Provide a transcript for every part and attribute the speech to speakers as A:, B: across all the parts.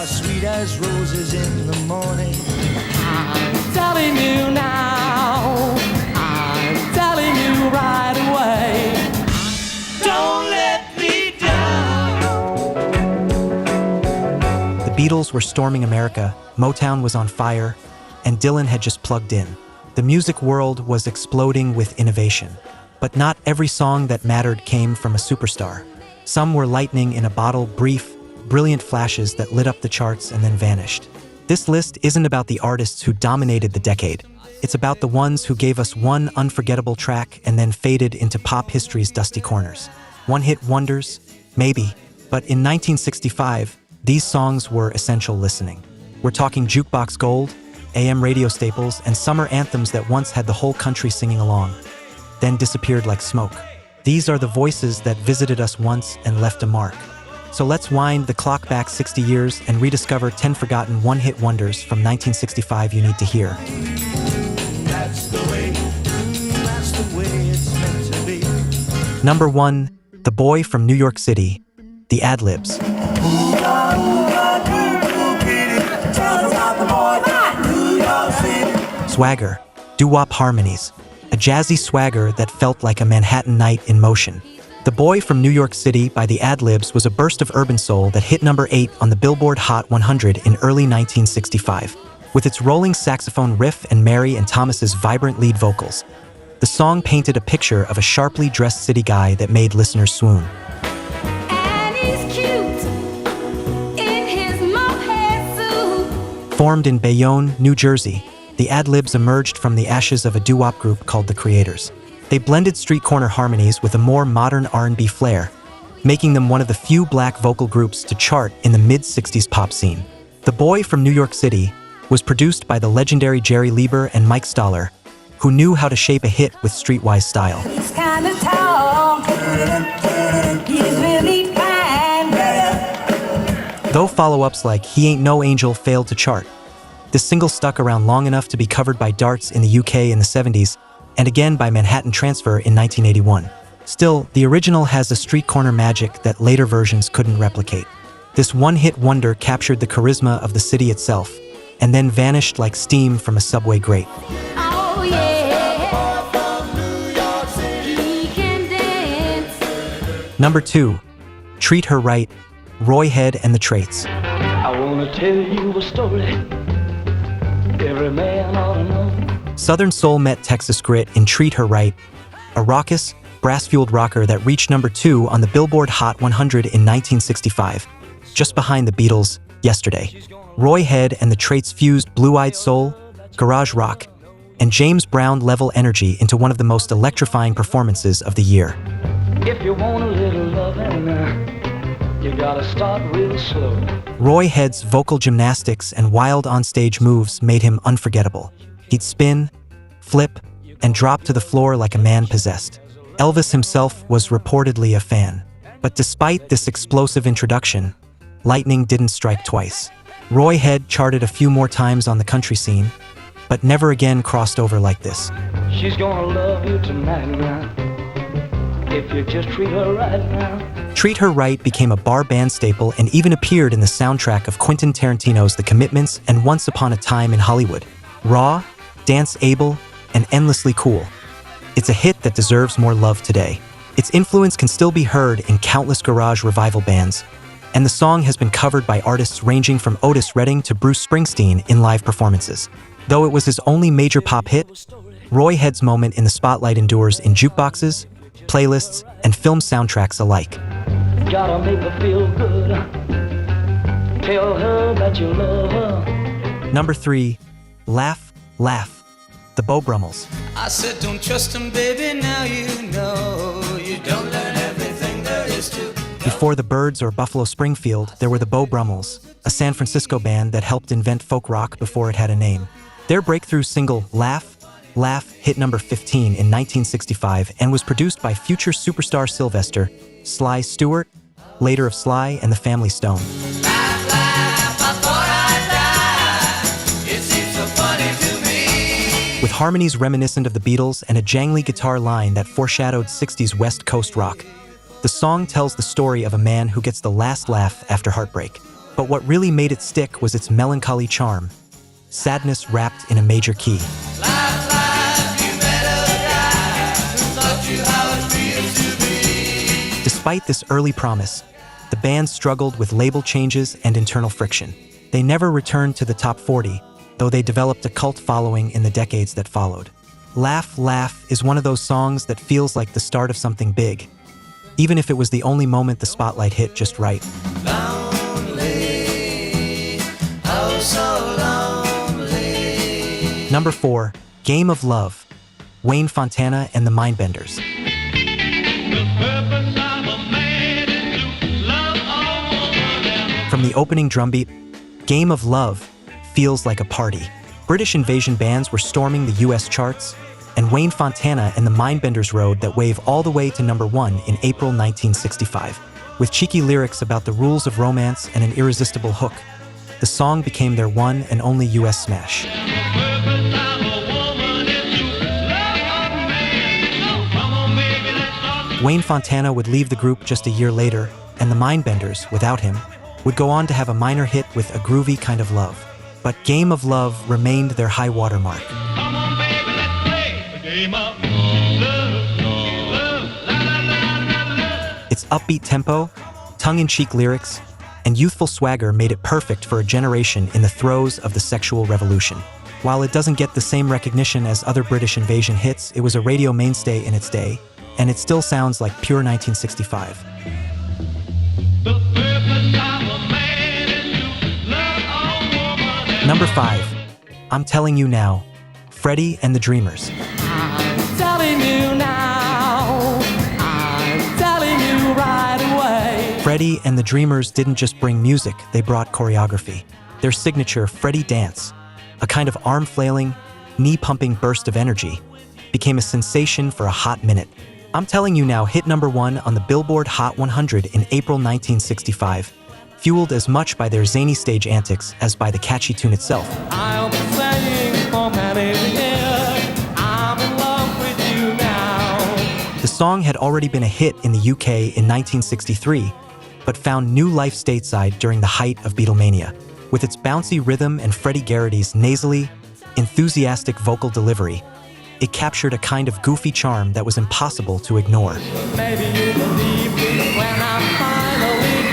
A: as sweet as roses in the morning.
B: I'm telling you now, I'm telling you right away. Don't let me down.
C: The Beatles were storming America, Motown was on fire, and Dylan had just plugged in. The music world was exploding with innovation. But not every song that mattered came from a superstar. Some were lightning in a bottle, brief, brilliant flashes that lit up the charts and then vanished. This list isn't about the artists who dominated the decade. It's about the ones who gave us one unforgettable track and then faded into pop history's dusty corners. One-hit wonders? Maybe. But in 1965, these songs were essential listening. We're talking jukebox gold, AM radio staples, and summer anthems that once had the whole country singing along, then disappeared like smoke. These are the voices that visited us once and left a mark. So let's wind the clock back 60 years and rediscover 10 forgotten one-hit wonders from 1965 you need to hear.
A: That's the way it's meant to be.
C: Number 1, The Boy from New York City, the ad-libs. Swagger, doo-wop harmonies, a jazzy swagger that felt like a Manhattan night in motion. The Boy from New York City by the Ad-Libs was a burst of urban soul that hit number 8 on the Billboard Hot 100 in early 1965. With its rolling saxophone riff and Mary and Thomas's vibrant lead vocals, the song painted a picture of a sharply dressed city guy that made listeners swoon.
D: And he's cute in his moped suit.
C: Formed in Bayonne, New Jersey, the Ad-Libs emerged from the ashes of a doo-wop group called the Creators. They blended street corner harmonies with a more modern R&B flair, making them one of the few black vocal groups to chart in the mid-60s pop scene. The Boy from New York City was produced by the legendary Jerry Lieber and Mike Stoller, who knew how to shape a hit with streetwise style.
D: He's kind of tall. He's really fine.
C: Though follow-ups like He Ain't No Angel failed to chart, this single stuck around long enough to be covered by Darts in the UK in the 70s, and again by Manhattan Transfer in 1981. Still, the original has a street corner magic that later versions couldn't replicate. This one-hit wonder captured the charisma of the city itself, and then vanished like steam from a subway grate.
D: Oh yeah. He can dance.
C: Number 2, Treat Her Right, Roy Head and the Traits.
B: I wanna tell you a story every man ought to know.
C: Southern Soul met Texas grit in Treat Her Right, a raucous, brass-fueled rocker that reached number 2 on the Billboard Hot 100 in 1965, just behind the Beatles' Yesterday. Roy Head and the Traits fused blue-eyed soul, garage rock, and James Brown-level energy into one of the most electrifying performances of the year.
B: If you want a little loving, you gotta start real slow.
C: Roy Head's vocal gymnastics and wild onstage moves made him unforgettable. He'd spin, flip, and drop to the floor like a man possessed. Elvis himself was reportedly a fan. But despite this explosive introduction, lightning didn't strike twice. Roy Head charted a few more times on the country scene, but never again crossed over like this.
B: She's gonna love you tonight now, if you just treat her right now.
C: Treat Her Right became a bar band staple and even appeared in the soundtrack of Quentin Tarantino's The Commitments and Once Upon a Time in Hollywood. Raw, dance-able, and endlessly cool. It's a hit that deserves more love today. Its influence can still be heard in countless garage revival bands, and the song has been covered by artists ranging from Otis Redding to Bruce Springsteen in live performances. Though it was his only major pop hit, Roy Head's moment in the spotlight endures in jukeboxes, playlists, and film soundtracks alike.
B: Gotta make her feel good. Tell her that you love her.
C: Number 3, Laugh, Laugh, the Beau Brummels.
E: I said don't trust him, baby, now you know. You don't learn everything there is to.
C: Before the Byrds or Buffalo Springfield, there were the Beau Brummels, a San Francisco band that helped invent folk rock before it had a name. Their breakthrough single, Laugh, Laugh, hit number 15 in 1965 and was produced by future superstar Sylvester, Sly Stewart, later of Sly and the Family Stone.
E: Laugh, laugh, I thought I'd die. It seems so funny to me.
C: With harmonies reminiscent of the Beatles and a jangly guitar line that foreshadowed 60s West Coast rock, the song tells the story of a man who gets the last laugh after heartbreak. But what really made it stick was its melancholy charm, sadness wrapped in a major key. Despite this early promise, the band struggled with label changes and internal friction. They never returned to the top 40, though they developed a cult following in the decades that followed. Laugh, Laugh is one of those songs that feels like the start of something big, even if it was the only moment the spotlight hit just right.
E: Lonely, oh so lonely.
C: Number 4, Game of Love, Wayne Fontana and the Mindbenders. From the opening drumbeat, Game of Love feels like a party. British invasion bands were storming the US charts, and Wayne Fontana and the Mindbenders rode that wave all the way to number 1 in April 1965. With cheeky lyrics about the rules of romance and an irresistible hook, the song became their one and only US smash. Wayne Fontana would leave the group just a year later, and the Mindbenders, without him, would go on to have a minor hit with A Groovy Kind of Love. But Game of Love remained their high water mark. Its upbeat tempo, tongue-in-cheek lyrics, and youthful swagger made it perfect for a generation in the throes of the sexual revolution. While it doesn't get the same recognition as other British invasion hits, it was a radio mainstay in its day, and it still sounds like pure 1965. Number 5, I'm Telling You Now, Freddie and the Dreamers.
B: I'm telling you now, I'm telling you right away.
C: Freddie and the Dreamers didn't just bring music, they brought choreography. Their signature Freddie dance, a kind of arm-flailing, knee-pumping burst of energy, became a sensation for a hot minute. I'm Telling You Now hit number 1 on the Billboard Hot 100 in April 1965, fueled as much by their zany stage antics as by the catchy tune itself.
B: I'll be saying for many years, I'm in love with you now.
C: The song had already been a hit in the UK in 1963, but found new life stateside during the height of Beatlemania. With its bouncy rhythm and Freddie Garrity's nasally, enthusiastic vocal delivery, it captured a kind of goofy charm that was impossible to ignore.
B: Maybe you believe me when I finally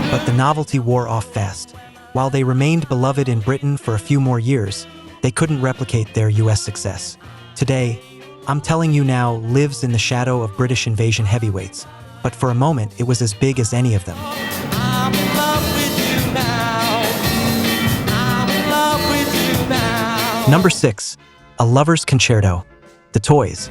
B: do.
C: But the novelty wore off fast. While they remained beloved in Britain for a few more years, they couldn't replicate their US success. Today, I'm Telling You Now lives in the shadow of British invasion heavyweights, but for a moment it was as big as any of them.
B: I'm in love with you now. I'm in love with you now.
C: Number 6, A Lover's Concerto, The Toys.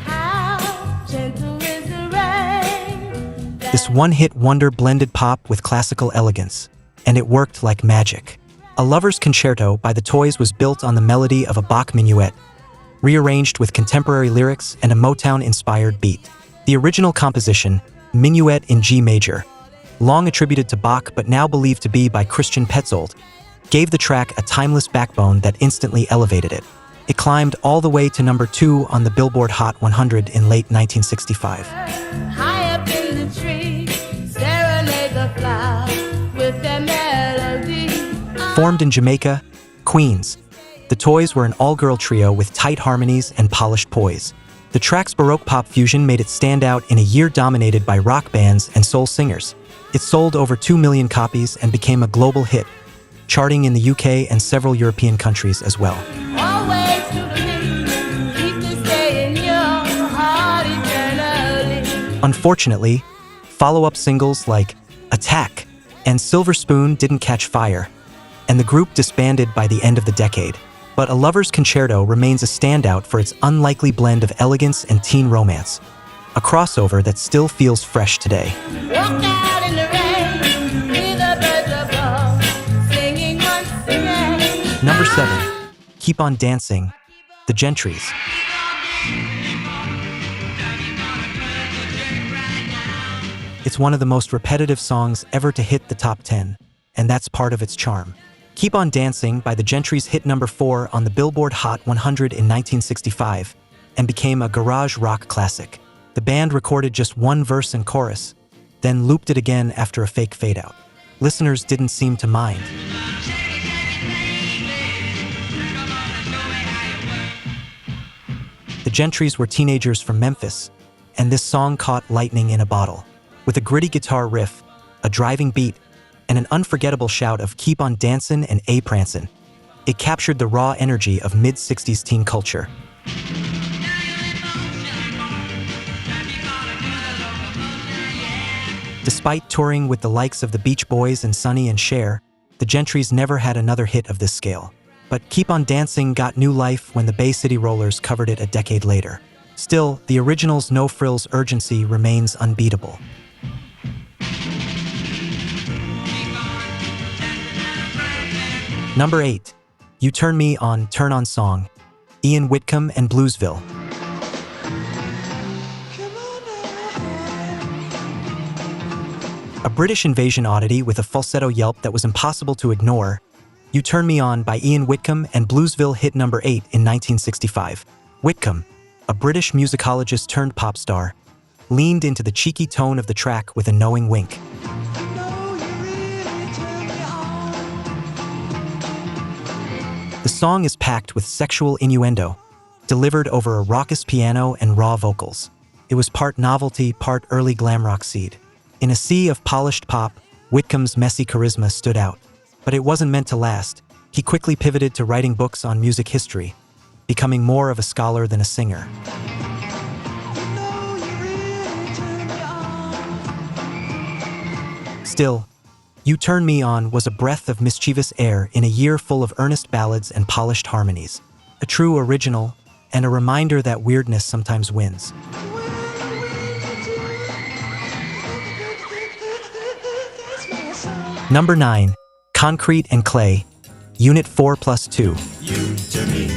D: How gentle is the rain.
C: This one-hit wonder blended pop with classical elegance, and it worked like magic. A Lover's Concerto by The Toys was built on the melody of a Bach minuet, rearranged with contemporary lyrics and a Motown-inspired beat. The original composition, Minuet in G major, long attributed to Bach but now believed to be by Christian Petzold, gave the track a timeless backbone that instantly elevated it. It climbed all the way to number 2 on the Billboard Hot 100 in late 1965.
D: High up in the tree, serenade the flowers with their melody.
C: Formed in Jamaica, Queens, The Toys were an all-girl trio with tight harmonies and polished poise. The track's Baroque pop fusion made it stand out in a year dominated by rock bands and soul singers. It sold over 2 million copies and became a global hit, charting in the UK and several European countries as well.
D: Always to the lead, keep me staying young, heart eternally.
C: Unfortunately, follow-up singles like Attack and Silver Spoon didn't catch fire, and the group disbanded by the end of the decade. But A Lover's Concerto remains a standout for its unlikely blend of elegance and teen romance, a crossover that still feels fresh today.
D: Walk out in the rain, hear the birds above, singing once again.
C: Number 7, Keep on Dancing, The Gentrys. It's one of the most repetitive songs ever to hit the top 10, and that's part of its charm. Keep on Dancing by the Gentrys hit number 4 on the Billboard Hot 100 in 1965 and became a garage rock classic. The band recorded just one verse and chorus, then looped it again after a fake fade-out. Listeners didn't seem to mind. The Gentrys were teenagers from Memphis, and this song caught lightning in a bottle. With a gritty guitar riff, a driving beat, and an unforgettable shout of "Keep on Dancin' and A Prancin'," it captured the raw energy of mid-60s teen culture. Despite touring with the likes of the Beach Boys and Sonny and Cher, the Gentrys never had another hit of this scale. But "Keep on Dancing" got new life when the Bay City Rollers covered it a decade later. Still, the original's no-frills urgency remains unbeatable. Number 8. You Turn Me On, Turn On Song, Ian Whitcomb and Bluesville. A British invasion oddity with a falsetto yelp that was impossible to ignore, You Turn Me On by Ian Whitcomb and Bluesville hit number 8 in 1965. Whitcomb, a British musicologist turned pop star, leaned into the cheeky tone of the track with a knowing wink. The song is packed with sexual innuendo, delivered over a raucous piano and raw vocals. It was part novelty, part early glam rock seed. In a sea of polished pop, Whitcomb's messy charisma stood out. But it wasn't meant to last. He quickly pivoted to writing books on music history, becoming more of a scholar than a singer. Still, You Turn Me On was a breath of mischievous air in a year full of earnest ballads and polished harmonies. A true original, and a reminder that weirdness sometimes wins. Number 9. Concrete and Clay, Unit 4+2.
A: You to me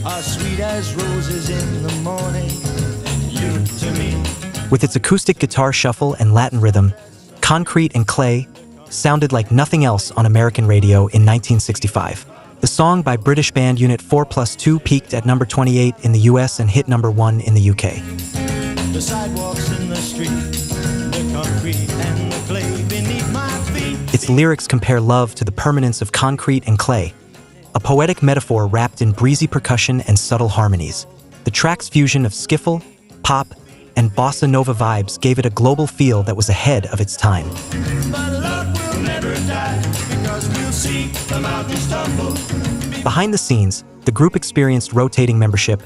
A: are sweet as roses in the morning. You to me.
C: With its acoustic guitar shuffle and Latin rhythm, Concrete and Clay sounded like nothing else on American radio in 1965. The song by British band Unit 4+2 peaked at number 28 in the US and hit number 1 in the UK.
A: The sidewalks in the street, the concrete and the clay beneath my feet.
C: Its lyrics compare love to the permanence of concrete and clay, a poetic metaphor wrapped in breezy percussion and subtle harmonies. The track's fusion of skiffle, pop, and bossa nova vibes gave it a global feel that was ahead of its time.
A: But love will never die, because we'll see the mountains tumble.
C: Behind the scenes, the group experienced rotating membership.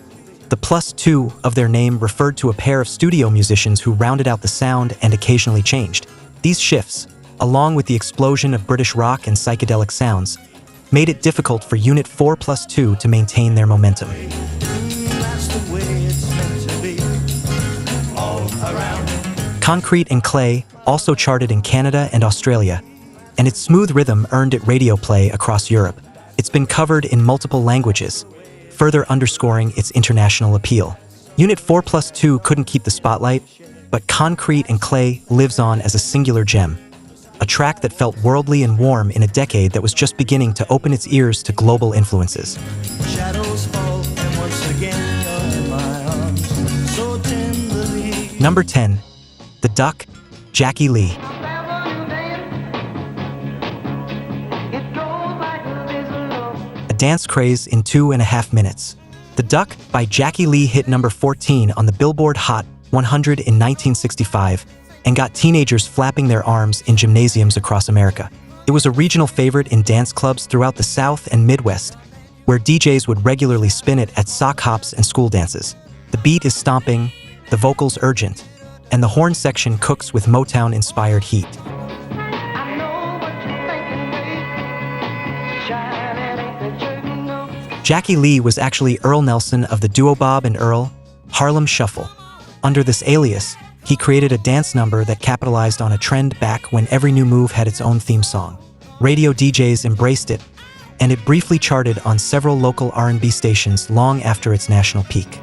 C: The +2 of their name referred to a pair of studio musicians who rounded out the sound and occasionally changed. These shifts, along with the explosion of British rock and psychedelic sounds, made it difficult for Unit 4+2 to maintain their momentum.
A: That's the way it's meant to be, all around.
C: Concrete and Clay also charted in Canada and Australia, and its smooth rhythm earned it radio play across Europe. It's been covered in multiple languages, further underscoring its international appeal. Unit 4+2 couldn't keep the spotlight, but Concrete and Clay lives on as a singular gem, a track that felt worldly and warm in a decade that was just beginning to open its ears to global influences.
A: Shadows fall, and once again you're in my arms, so tenderly.
C: Number 10. The Duck, Jackie Lee. A dance craze in 2.5 minutes. The Duck by Jackie Lee hit number 14 on the Billboard Hot 100 in 1965 and got teenagers flapping their arms in gymnasiums across America. It was a regional favorite in dance clubs throughout the South and Midwest, where DJs would regularly spin it at sock hops and school dances. The beat is stomping, the vocals urgent, and the horn section cooks with Motown-inspired heat. Jackie Lee was actually Earl Nelson of the duo Bob and Earl, Harlem Shuffle. Under this alias, he created a dance number that capitalized on a trend back when every new move had its own theme song. Radio DJs embraced it, and it briefly charted on several local R&B stations long after its national peak.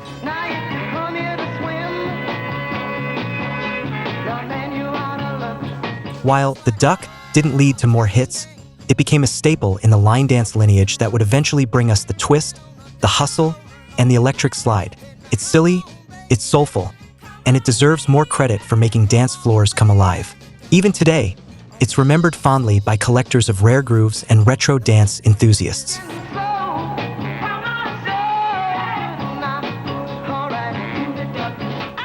C: While The Duck didn't lead to more hits, it became a staple in the line dance lineage that would eventually bring us the twist, the hustle, and the electric slide. It's silly, it's soulful, and it deserves more credit for making dance floors come alive. Even today, it's remembered fondly by collectors of rare grooves and retro dance enthusiasts.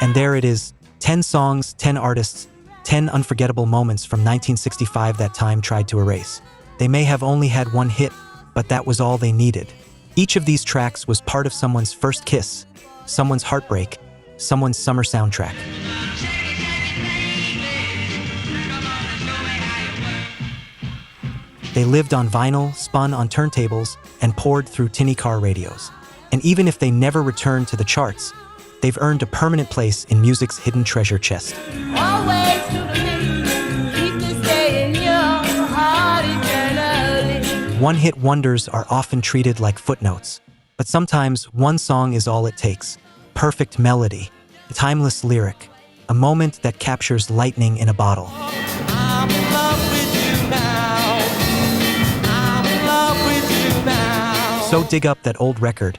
C: And there it is, 10 songs, 10 artists, 10 unforgettable moments from 1965 that time tried to erase. They may have only had one hit, but that was all they needed. Each of these tracks was part of someone's first kiss, someone's heartbreak, someone's summer soundtrack. They lived on vinyl, spun on turntables, and poured through tinny car radios. And even if they never returned to the charts, they've earned a permanent place in music's hidden treasure chest.
D: Always to the next, keep me staying young, heart eternally.
C: One-hit wonders are often treated like footnotes, but sometimes one song is all it takes. Perfect melody, a timeless lyric, a moment that captures lightning in a bottle.
B: I'm in love with you now. I'm in love with you now.
C: So dig up that old record,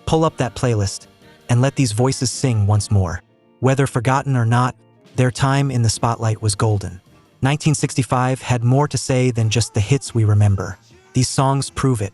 C: pull up that playlist, and let these voices sing once more. Whether forgotten or not, their time in the spotlight was golden. 1965 had more to say than just the hits we remember. These songs prove it.